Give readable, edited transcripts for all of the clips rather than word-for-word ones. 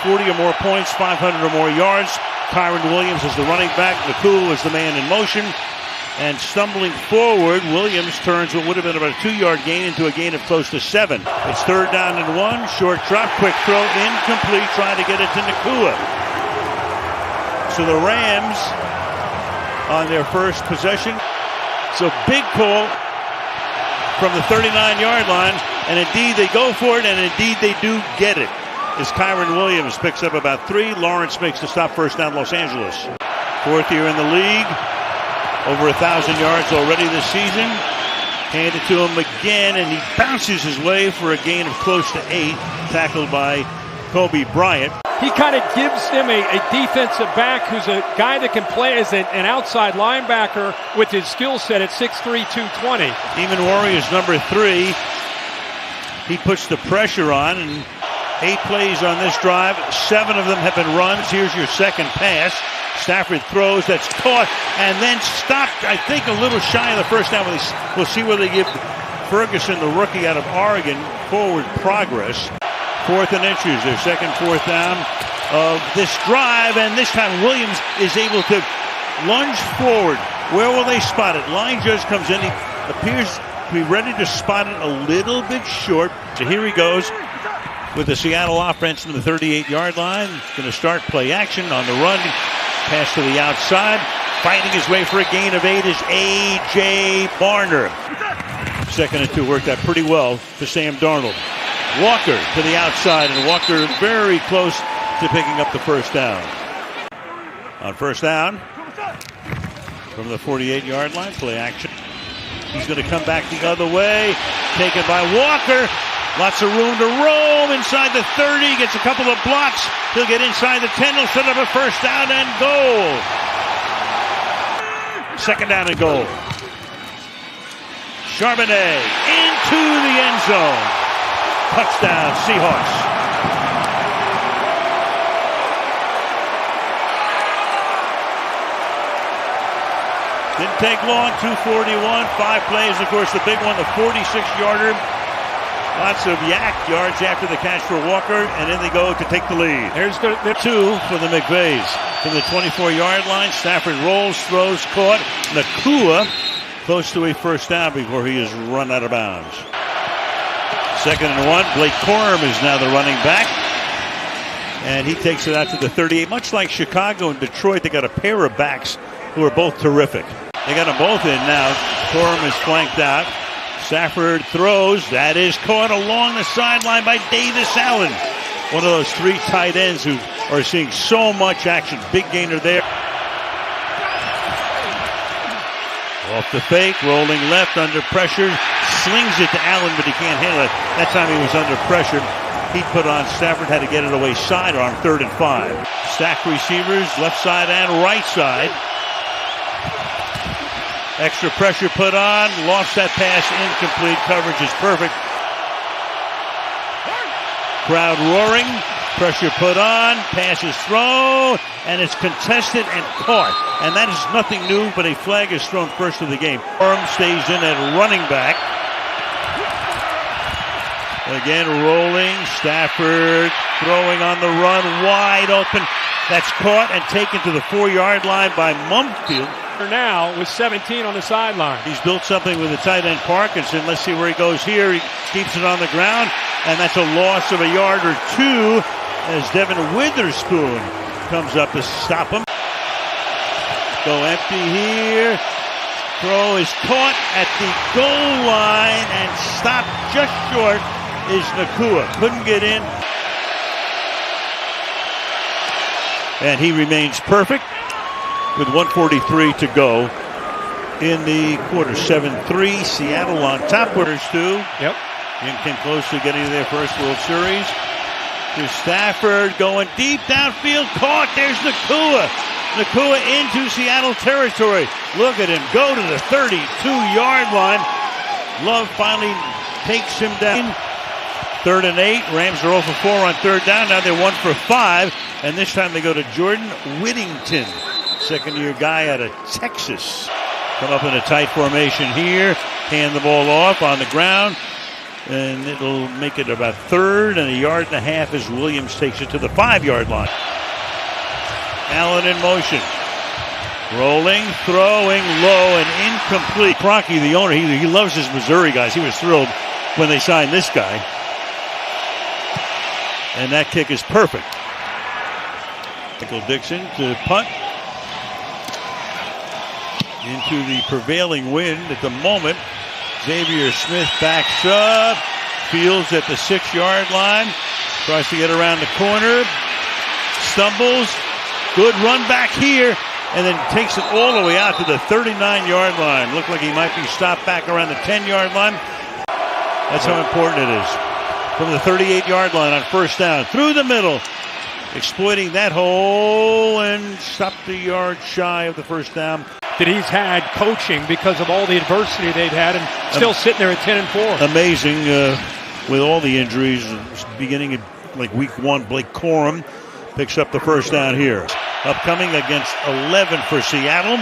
40 or more points, 500 or more yards. Kyron Williams is the running back. Nakua is the man in motion. And stumbling forward, Williams turns what would have been about a 2-yard gain into a gain of close to 7. It's 3rd down and 1. Short drop, quick throw, incomplete. Trying to get it to Nakua. So the Rams on their first possession. So big call from the 39-yard line. And indeed they go for it, and indeed they do get it. As Kyron Williams picks up about 3. Lawrence makes the stop, first down Los Angeles. 4th year in the league. Over 1,000 yards already this season. Handed to him again, and he bounces his way for a gain of close to 8. Tackled by Kobe Bryant. He kind of gives him a defensive back who's a guy that can play as an outside linebacker with his skill set at 6'3", 220. Demon Warriors number 3. He puts the pressure on, and 8 plays on this drive. 7 of them have been runs. Here's your second pass. Stafford throws, that's caught, and then stopped, I think, a little shy of the first down. We'll see whether they give Ferguson, the rookie out of Oregon, forward progress. 4th and inches, their second 4th down of this drive, and this time Williams is able to lunge forward. Where will they spot it? Line judge comes in. He appears to be ready to spot it a little bit short. So here he goes with the Seattle offense from the 38-yard line. Going to start play action on the run. Pass to the outside. Fighting his way for a gain of 8 is A.J. Barner. 2nd and 2 worked out pretty well for Sam Darnold. Walker to the outside, and Walker very close to picking up the first down. On first down, from the 48-yard line, play action. He's going to come back the other way. Taken by Walker. Lots of room to roam inside the 30. Gets a couple of blocks. He'll get inside the 10. He'll set up a first down and goal. 2nd down and goal. Charbonnet into the end zone. Touchdown, Seahawks. Didn't take long, 2:41, 5 plays. Of course, the big one, the 46-yarder. Lots of yards after the catch for Walker, and then they go to take the lead. Here's the 2 for the McVays. From the 24-yard line, Stafford rolls, throws, caught. Nakua close to a first down before he is run out of bounds. 2nd and 1. Blake Corum is now the running back. And he takes it out to the 38. Much like Chicago and Detroit, they got a pair of backs who are both terrific. They got them both in now. Corum is flanked out. Stafford throws. That is caught along the sideline by Davis Allen. One of those 3 tight ends who are seeing so much action. Big gainer there. Off the fake, rolling left, under pressure. Slings it to Allen, but he can't handle it. That time he was under pressure. He put on Stafford, had to get it away sidearm, 3rd and 5. Stack receivers, left side and right side. Extra pressure put on, lost that pass, incomplete, coverage is perfect. Crowd roaring, pressure put on, pass is thrown, and it's contested and caught. And that is nothing new, but a flag is thrown first of the game. Arm stays in at running back. Again, rolling, Stafford throwing on the run, wide open. That's caught and taken to the 4-yard line by Mumfield. Now with 17 on the sideline. He's built something with the tight end Parkinson. Let's see where he goes here. He keeps it on the ground, and that's a loss of a yard or 2 as Devin Witherspoon comes up to stop him. Go empty here. Throw is caught at the goal line and stopped just short is Nakua. Couldn't get in. And he remains perfect with 1:43 to go in the quarter. 7-3, Seattle on top. Quarters 2. Yep. And came close to getting to their first World Series. There's Stafford going deep downfield. Caught. There's Nakua. Nakua into Seattle territory. Look at him go to the 32-yard line. Love finally takes him down. 3rd and 8. Rams are 0 for 4 on 3rd down. Now they're 1 for 5. And this time they go to Jordan Whittington. 2nd-year guy out of Texas. Come up in a tight formation here. Hand the ball off on the ground. And it'll make it about third and a yard and a half as Williams takes it to the 5-yard line. Allen in motion. Rolling, throwing, low, and incomplete. Kroenke, the owner, he loves his Missouri guys. He was thrilled when they signed this guy. And that kick is perfect. Michael Dixon to punt. Into the prevailing wind at the moment. Xavier Smith backs up. Fields at the 6-yard line. Tries to get around the corner. Stumbles. Good run back here. And then takes it all the way out to the 39-yard line. Looked like he might be stopped back around the 10-yard line. That's how important it is. From the 38-yard line on first down. Through the middle. Exploiting that hole and stopped the yard shy of the first down. That he's had coaching because of all the adversity they've had and still sitting there at 10-4. Amazing with all the injuries. Beginning at like week 1, Blake Corum picks up the first down here. Upcoming against 11 for Seattle.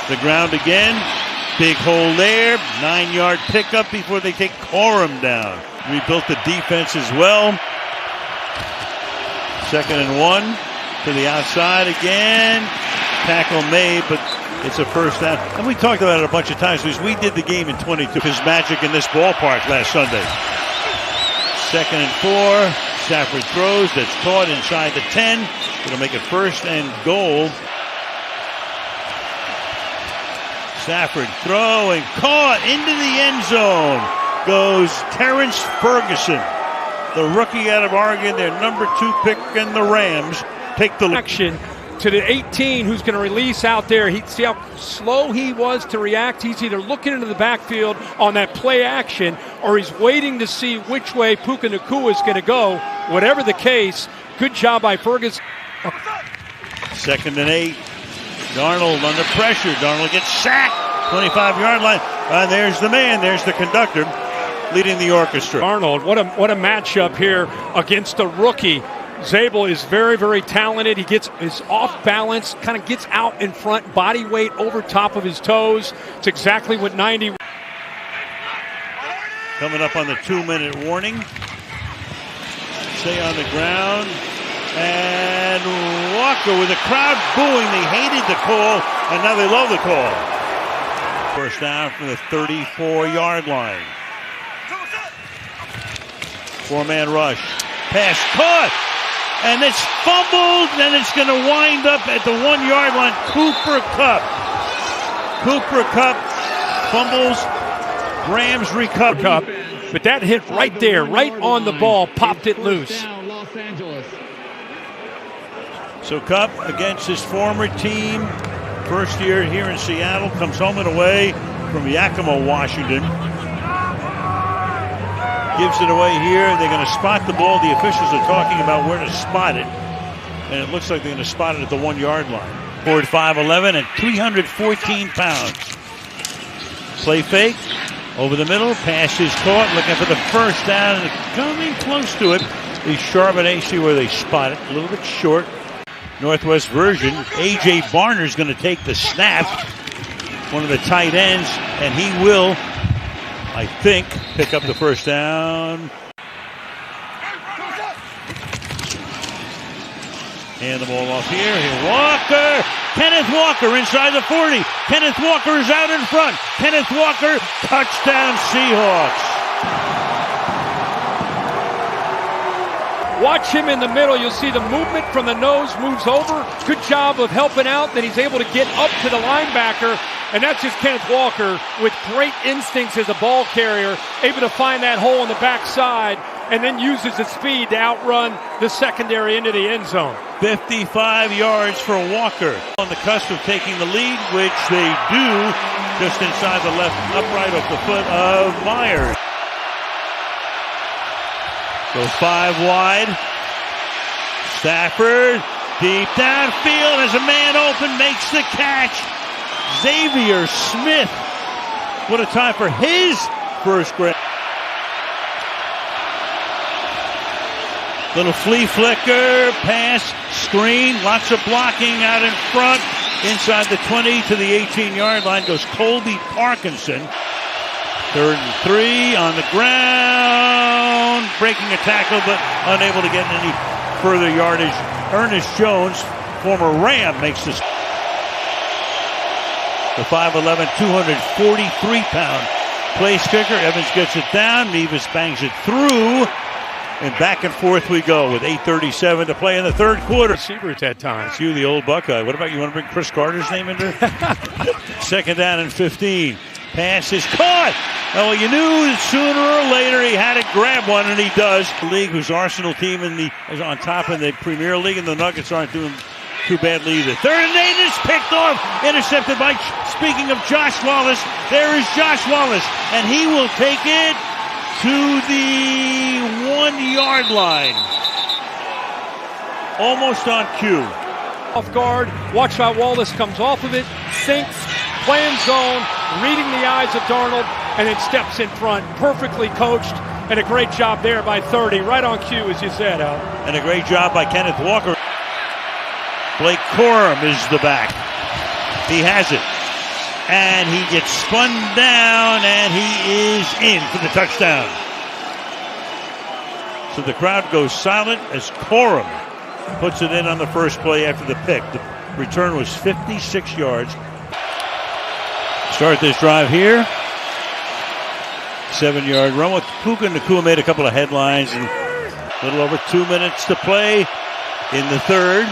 The ground again. Big hole there. 9-yard pickup before they take Corum down. Rebuilt the defense as well. 2nd and 1 to the outside again. Tackle made, but it's a first down. And we talked about it a bunch of times because we did the game in 22. His magic in this ballpark last Sunday. 2nd and 4. Stafford throws. That's caught inside the 10. It'll make it 1st and goal. Stafford throwing, caught into the end zone. Goes Terrence Ferguson, the rookie out of Oregon, their number 2 pick, and the Rams take the action to the 18, who's going to release out there. See how slow he was to react. He's either looking into the backfield on that play action, or he's waiting to see which way Puka Nacua is going to go. Whatever the case, good job by Ferguson. 2nd and 8. Darnold under pressure. Darnold gets sacked. 25-yard line. There's the man. There's the conductor leading the orchestra. Darnold, what a matchup here against a rookie. Zabel is very, very talented. He is off balance, kind of gets out in front, body weight over top of his toes. It's exactly what 90. Coming up on the 2-minute warning. Stay on the ground. And Walker with the crowd booing. They hated the call, and now they love the call. First down from the 34-yard line. 4-man rush. Pass caught. And it's fumbled, and it's going to wind up at the 1-yard line. Cooper Kupp. Cooper Kupp fumbles. Rams recover. But that hit right there, right on the ball, popped it loose. So Kupp against his former team. First year here in Seattle. Comes home and away from Yakima, Washington. Gives it away here. They're going to spot the ball. The officials are talking about where to spot it. And it looks like they're going to spot it at the 1-yard line. Ford 5'11" and 314 pounds. Play fake. Over the middle. Pass is caught. Looking for the first down. And coming close to it is Charbonnet. See where they spot it. A little bit short. Northwest version. A.J. Barner's going to take the snap. One of the tight ends. And he will, I think, pick up the first down. Hand the ball off here. Here, Walker. Kenneth Walker inside the 40. Kenneth Walker is out in front. Kenneth Walker, touchdown Seahawks. Watch him in the middle. You'll see the movement from the nose moves over. Good job of helping out. Then he's able to get up to the linebacker. And that's just Kenneth Walker with great instincts as a ball carrier, able to find that hole on the backside and then uses the speed to outrun the secondary into the end zone. 55 yards for Walker. On the cusp of taking the lead, which they do, just inside the left upright of the foot of Myers. Go 5 wide. Stafford deep downfield as a man open makes the catch. Xavier Smith. What a time for his first grade. Little flea flicker, pass, screen, lots of blocking out in front. Inside the 20 to the 18-yard line goes Colby Parkinson. 3rd and 3 on the ground, breaking a tackle but unable to get any further yardage. Ernest Jones, former Ram, makes this. The 5'11", 243-pound place kicker. Evans gets it down. Nevis bangs it through. And back and forth we go with 8:37 to play in the third quarter. Receiver at that time. It's you, the old Buckeye. What about you want to bring Chris Carter's name into it? 2nd down and 15. Pass is caught. Oh, you knew that sooner or later he had to grab one, and he does. The league, whose Arsenal team is on top in the Premier League, and the Nuggets aren't doing too badly either. 3rd and 8 is picked off, intercepted by, speaking of Josh Wallace, there is Josh Wallace, and he will take it to the 1-yard line. Almost on cue. Off guard, watch how Wallace comes off of it, sinks, playing zone, reading the eyes of Darnold, and then steps in front. Perfectly coached, and a great job there by 30, right on cue, as you said, Al. And a great job by Kenneth Walker. Blake Corum is the back. He has it. And he gets spun down, and he is in for the touchdown. So the crowd goes silent as Corum puts it in on the first play after the pick. The return was 56 yards. Start this drive here. 7-yard run with Puka Nacua made a couple of headlines. And a little over 2 minutes to play in the third.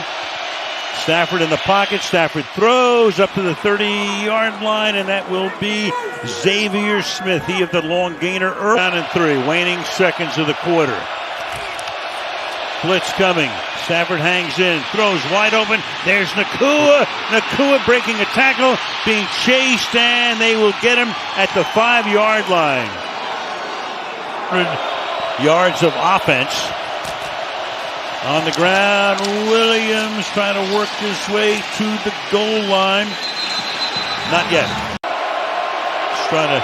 Stafford in the pocket. Stafford throws up to the 30-yard line, and that will be Xavier Smith. He of the long gainer. Down and 3, waning seconds of the quarter. Blitz coming. Stafford hangs in, throws wide open. There's Nacua. Nacua breaking a tackle, being chased, and they will get him at the 5-yard line. 100 yards of offense. On the ground, Williams trying to work his way to the goal line. Not yet. Just trying to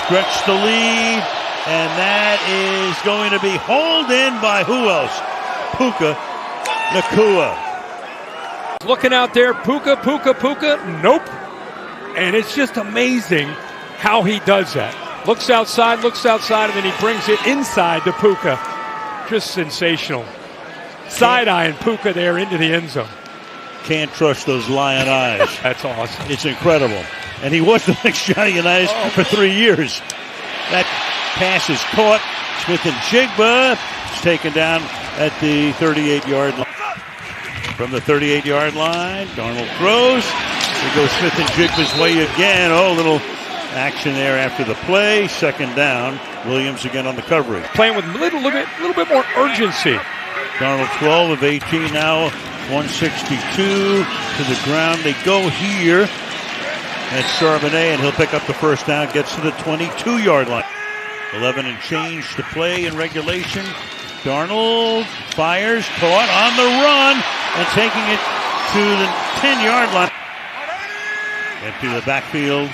stretch the lead, and that is going to be hauled in by who else? Puka Nacua. Looking out there, Puka. Nope. And it's just amazing how he does that. Looks outside, and then he brings it inside to Puka. Just sensational. Side-eyeing Puka there into the end zone. Can't trust those lion eyes. That's awesome. It's incredible. And he was the next Johnny Unitas for 3 years. That pass is caught. Smith and Jigba is taken down at the 38-yard line. From the 38-yard line, Darnold throws. There goes Smith and Jigba's way again. Oh, little action there after the play. 2nd down. Williams again on the coverage. Playing with a little bit more urgency. Darnold 12 of 18 now, 162 to the ground. They go here. That's Charbonnet, and he'll pick up the first down, gets to the 22-yard line. 11 and change to play in regulation. Darnold fires, caught on the run, and taking it to the 10-yard line. Empty the backfield.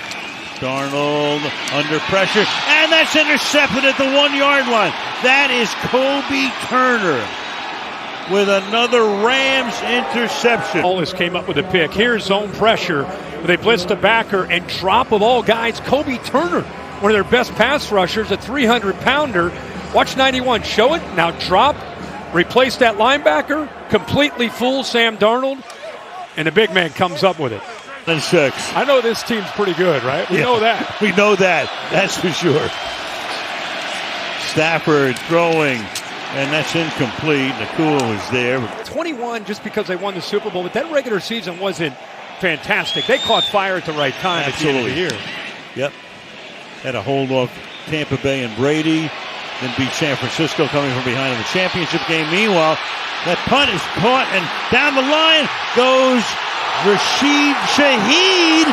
Darnold under pressure, and that's intercepted at the 1-yard line. That is Kobe Turner with another Rams interception. Wallace came up with a pick. Here's zone pressure. They blitz the backer, and drop of all guys, Kobe Turner, one of their best pass rushers, a 300-pounder. Watch 91, show it, now drop, replace that linebacker, completely fool Sam Darnold, and the big man comes up with it. And 6. I know this team's pretty good, right? We know that. We know that, that's for sure. Stafford throwing. And that's incomplete. Nacua was there. 21 just because they won the Super Bowl, but that regular season wasn't fantastic. They caught fire at the right time. Absolutely. At the end of the year. Yep. Had a hold off Tampa Bay and Brady. Then beat San Francisco coming from behind in the championship game. Meanwhile, that punt is caught, and down the line goes Rashid Shaheed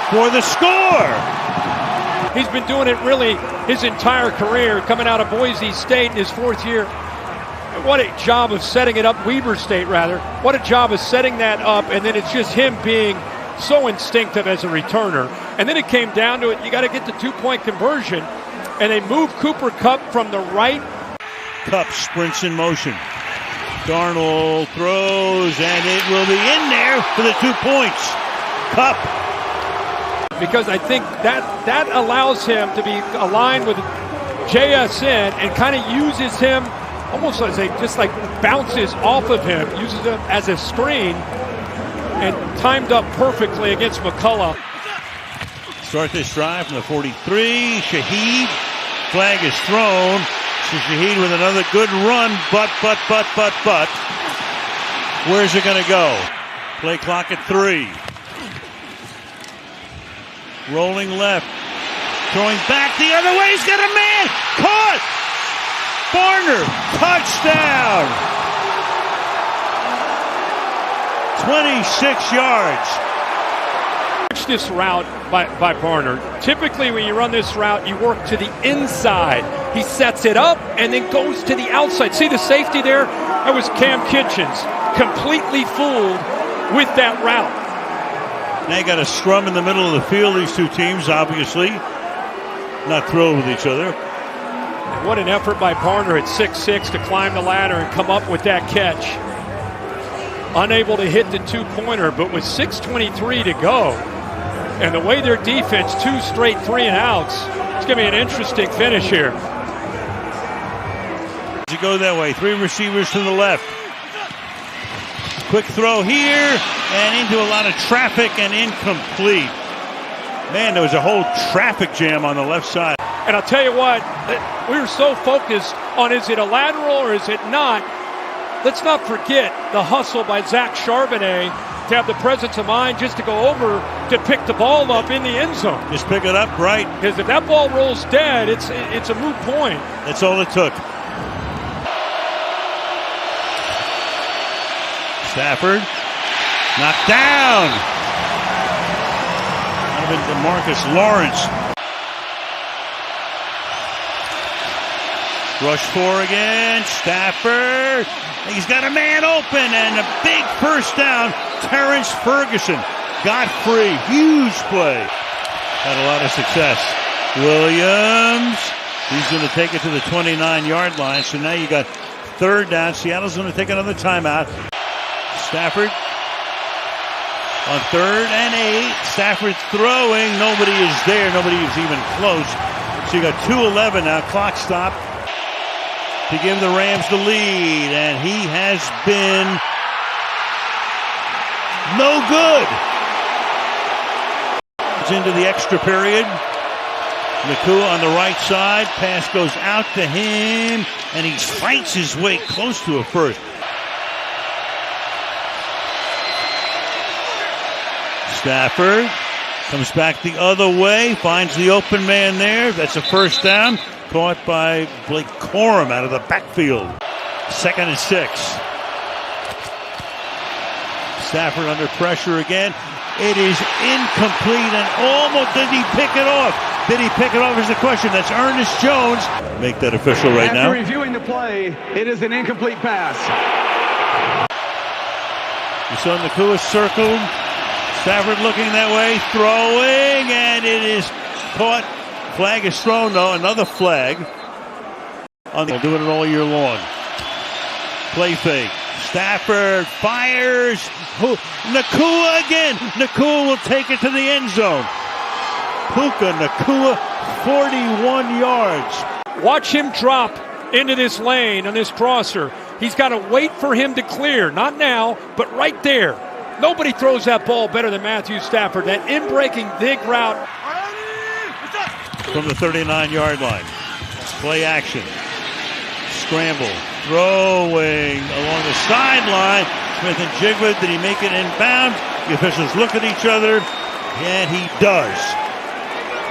for the score. He's been doing it really his entire career, coming out of Boise State in his 4th year. What a job of setting it up, Weber State rather. What a job of setting that up, and then it's just him being so instinctive as a returner. And then it came down to it, you got to get the 2-point conversion, and they moved Cooper Kupp from the right. Kupp sprints in motion. Darnold throws, and it will be in there for the 2 points. Kupp because I think that allows him to be aligned with JSN and kind of uses him almost as just like bounces off of him, uses him as a screen, and timed up perfectly against McCullough. Start this drive from the 43. Shaheed. Flag is thrown. So Shaheed with another good run, but. Where's it going to go? Play clock at 3. Rolling left. Throwing back the other way. He's got a man. Caught. Barner. Touchdown. 26 yards. Watch this route by Barner. Typically when you run this route, you work to the inside. He sets it up and then goes to the outside. See the safety there? That was Cam Kitchens. Completely fooled with that route. Now you got a scrum in the middle of the field. These two teams obviously not thrilled with each other. What an effort by Barner at 6'6" to climb the ladder and come up with that catch. Unable to hit the two-pointer, but with 6:23 to go, and the way their defense, 2 straight 3-and-outs, it's going to be an interesting finish here. You go that way. 3 receivers to the left. Quick throw here, and into a lot of traffic and incomplete. Man, there was a whole traffic jam on the left side. And I'll tell you what, we were so focused on is it a lateral or is it not? Let's not forget the hustle by Zach Charbonnet to have the presence of mind just to go over to pick the ball up in the end zone. Just pick it up, right? Because if that ball rolls dead, it's a moot point. That's all it took. Stafford knocked down. Might have been DeMarcus Lawrence. Rush 4 again. Stafford. He's got a man open and a big first down. Terrence Ferguson got free. Huge play. Had a lot of success. Williams. He's going to take it to the 29-yard line. So now you got 3rd down. Seattle's going to take another timeout. Stafford on 3rd and 8. Stafford throwing. Nobody is there. Nobody is even close. So you got 2:11 now. Clock stop to give the Rams the lead. And he has been no good. It's into the extra period. Nakua on the right side. Pass goes out to him. And he fights his way close to a first. Stafford comes back the other way, finds the open man there. That's a first down. Caught by Blake Corum out of the backfield. 2nd and 6. Stafford under pressure again. It is incomplete and almost did he pick it off? Did he pick it off is the question. That's Ernest Jones. Make that official right now. After reviewing the play, it is an incomplete pass. You saw Nakua circled. Stafford looking that way, throwing, and it is caught. Flag is thrown, though. Another flag. They're doing it all year long. Play fake. Stafford fires. Nakua again. Nakua will take it to the end zone. Puka Nakua, 41 yards. Watch him drop into this lane on this crosser. He's got to wait for him to clear. Not now, but right there. Nobody throws that ball better than Matthew Stafford. That in-breaking dig route. From the 39-yard line. Play action. Scramble. Throwing along the sideline. Smith and Jigba. Did he make it inbound? The officials look at each other, and he does.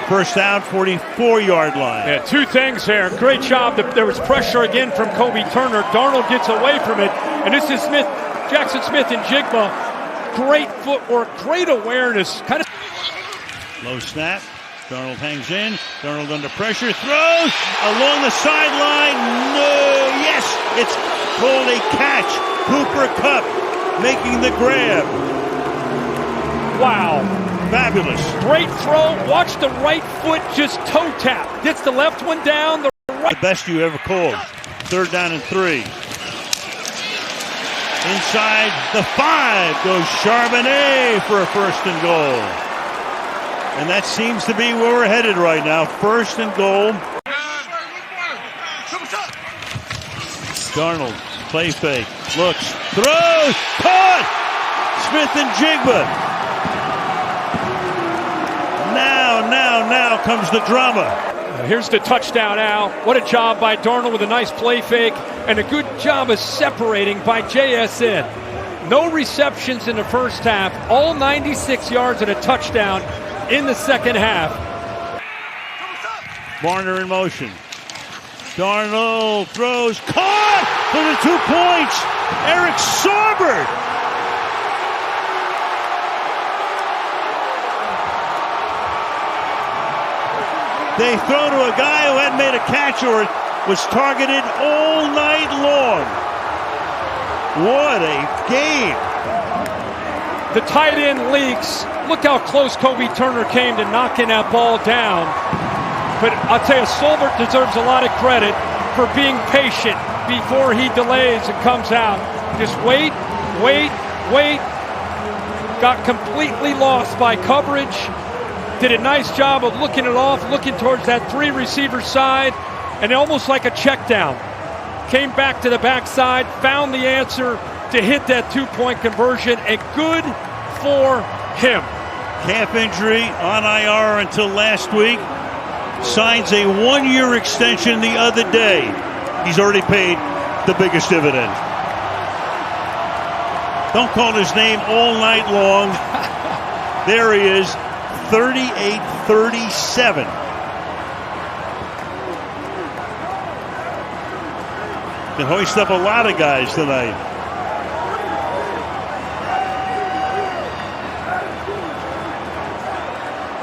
First down, 44-yard line. Yeah, 2 things there. Great job. There was pressure again from Kobe Turner. Darnold gets away from it, and this is Jackson Smith and Jigba. Great footwork, great awareness. Kind of low snap. Darnold hangs in. Darnold under pressure. Throws along the sideline. No. Yes. It's called a catch. Cooper Kupp making the grab. Wow. Fabulous. Great throw. Watch the right foot just toe tap. Gets the left one down. The right. The best you ever called. 3rd down and 3. Inside the 5 goes Charbonnet for a 1st and goal. And that seems to be where we're headed right now. 1st and goal. Darnold, play fake, looks, throws, caught! Smith and Jigba. Now comes the drama. Here's the touchdown, Al. What a job by Darnold with a nice play fake and a good job of separating by JSN. No receptions in the first half, all 96 yards and a touchdown in the second half. Varner in motion. Darnold throws, caught for the 2 points. Eric Saubert. They throw to a guy who hadn't made a catch or was targeted all night long. What a game. The tight end leaks. Look how close Kobe Turner came to knocking that ball down. But I'll tell you, Saubert deserves a lot of credit for being patient before he delays and comes out. Just wait. Got completely lost by coverage. Did a nice job of looking it off, looking towards that 3 receiver side, and almost like a check down. Came back to the backside, found the answer to hit that 2-point conversion, and good for him. Calf injury on IR until last week. Signs a 1-year extension the other day. He's already paid the biggest dividend. Don't call his name all night long. There he is, 38-37. Can hoist up a lot of guys tonight.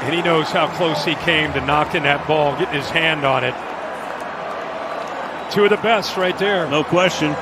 And he knows how close he came to knocking that ball, getting his hand on it. 2 of the best right there. No question.